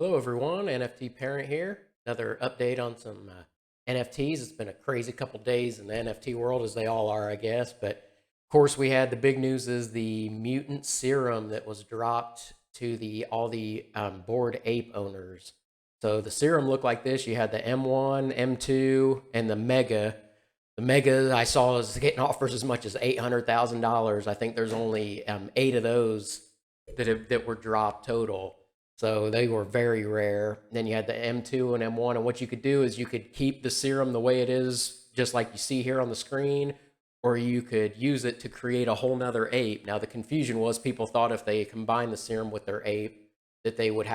Hello, everyone. NFT Parent here. Another update on some NFTs. It's been a crazy couple days in the NFT world, as they all are, I guess. But of course, we had the big news is the mutant serum that was dropped to the all the Bored Ape owners. So the serum looked like this. You had the M1, M2, and the Mega. The Mega I saw is getting offers as much as $800,000. I think there's only eight of those that were dropped total. So they were very rare. Then you had the M2 and M1, and what you could do is you could keep the serum the way it is, just like you see here on the screen, or you could use it to create a whole nother ape. Now the confusion was people thought if they combined the serum with their ape that they would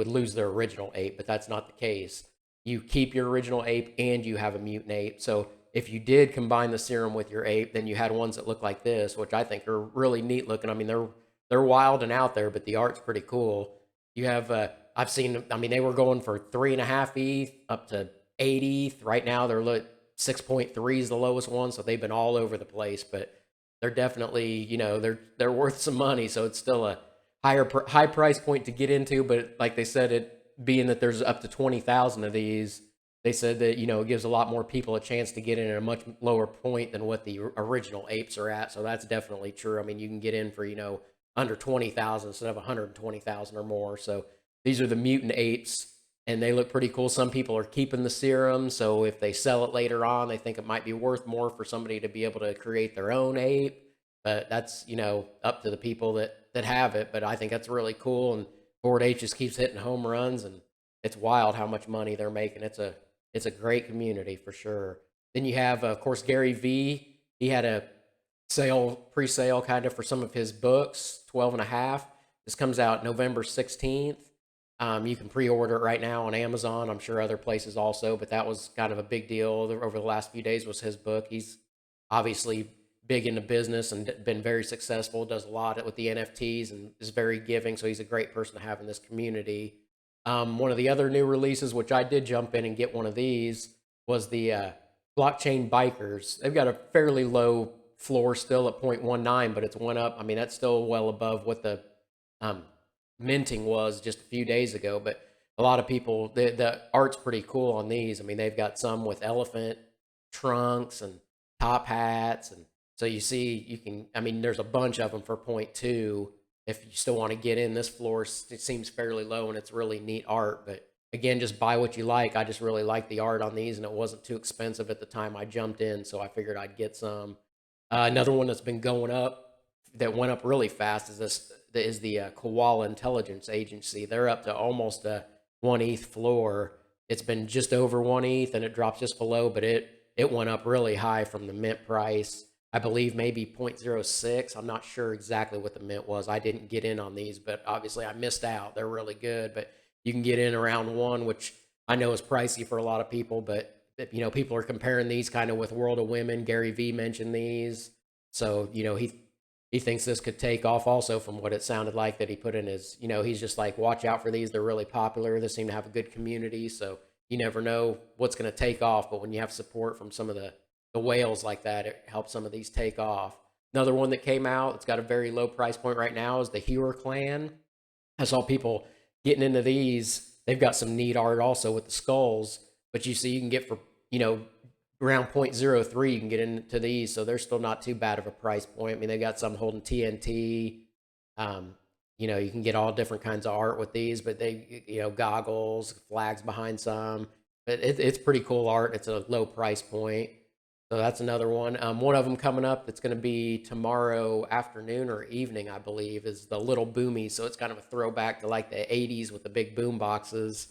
lose their original ape, but that's not the case. You keep your original ape and you have a mutant ape. So if you did combine the serum with your ape, then you had ones that look like this, which I think are really neat looking. I mean, they're wild and out there, but the art's pretty cool. You have I've seen. I mean, they were going for 3.5 ETH up to 8 ETH. Right now, they're 6.3 is the lowest one, so they've been all over the place. But they're definitely, they're worth some money. So it's still a high price point to get into. But like they said, it being that there's up to 20,000 of these, they said that it gives a lot more people a chance to get in at a much lower point than what the original apes are at. So that's definitely true. I mean, you can get in for under 20,000 instead of 120,000 or more. So these are the mutant apes, and they look pretty cool. Some people are keeping the serum, so if they sell it later on, they think it might be worth more for somebody to be able to create their own ape. But that's up to the people that have it. But I think that's really cool, and Bored Ape just keeps hitting home runs, and it's wild how much money they're making. It's a great community for sure. Then you have, of course, Gary V. He had a pre-sale kind of for some of his books, 12 and a half. This comes out November 16th. You can pre-order it right now on Amazon. I'm sure other places also, but that was kind of a big deal over the last few days was his book. He's obviously big into business and been very successful, does a lot with the NFTs and is very giving. So he's a great person to have in this community. One of the other new releases, which I did jump in and get one of these, was the Blockchain Bikers. They've got a fairly low floor still at 0.19, but it's went up. I mean, that's still well above what the um, minting was just a few days ago. But a lot of people, the art's pretty cool on these. I mean, they've got some with elephant trunks and top hats. And so you see, I mean, there's a bunch of them for point 0.2. If you still want to get in, this floor it seems fairly low and it's really neat art. But again, just buy what you like. I just really like the art on these, and it wasn't too expensive at the time I jumped in, so I figured I'd get some. Another one that's been going up that went up really fast is the Koala Intelligence Agency. They're up to almost a 1 ETH floor. It's been just over 1 ETH and it drops just below, but it went up really high from the mint price. I believe maybe 0.06. I'm not sure exactly what the mint was. I didn't get in on these, but obviously I missed out. They're really good, but you can get in around one, which I know is pricey for a lot of people, but people are comparing these kind of with World of Women. Gary Vee mentioned these. So, he thinks this could take off also from what it sounded like that he put in his, he's just like, watch out for these. They're really popular. They seem to have a good community. So you never know what's going to take off. But when you have support from some of the whales like that, it helps some of these take off. Another one that came out, it's got a very low price point right now, is the Hewer Clan. I saw people getting into these. They've got some neat art also with the skulls, but you see, you can get for, around 0.03, you can get into these. So they're still not too bad of a price point. I mean, they got some holding TNT. Um, you can get all different kinds of art with these, but they, goggles, flags behind some. But it's pretty cool art. It's a low price point. So that's another one. One of them coming up that's going to be tomorrow afternoon or evening, I believe, is the Little Boomies. So it's kind of a throwback to like the 80s with the big boom boxes.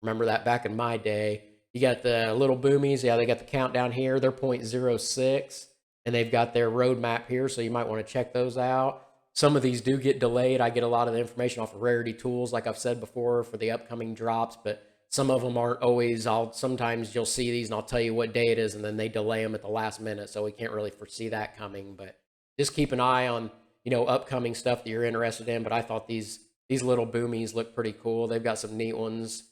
Remember that back in my day. You got the Little Boomies. Yeah, they got the countdown here. They're 0.06, and they've got their roadmap here, so you might want to check those out. Some of these do get delayed. I get a lot of the information off of Rarity Tools, like I've said before, for the upcoming drops, but some of them aren't always. Sometimes you'll see these and I'll tell you what day it is, and then they delay them at the last minute, so we can't really foresee that coming. But just keep an eye on upcoming stuff that you're interested in. But I thought these Little Boomies look pretty cool. They've got some neat ones.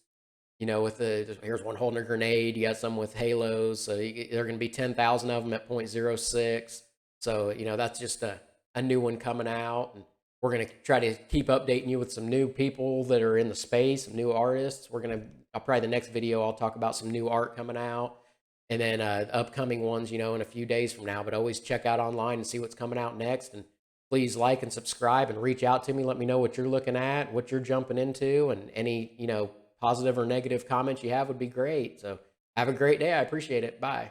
With here's one holding a grenade. You got some with halos. So they're going to be 10,000 of them at 0.06. So that's just a new one coming out. And We're going to try to keep updating you with some new people that are in the space, some new artists. I'll probably the next video, I'll talk about some new art coming out, and then upcoming ones, in a few days from now. But always check out online and see what's coming out next. And please like and subscribe and reach out to me. Let me know what you're looking at, what you're jumping into, and any, positive or negative comments you have would be great. So have a great day. I appreciate it. Bye.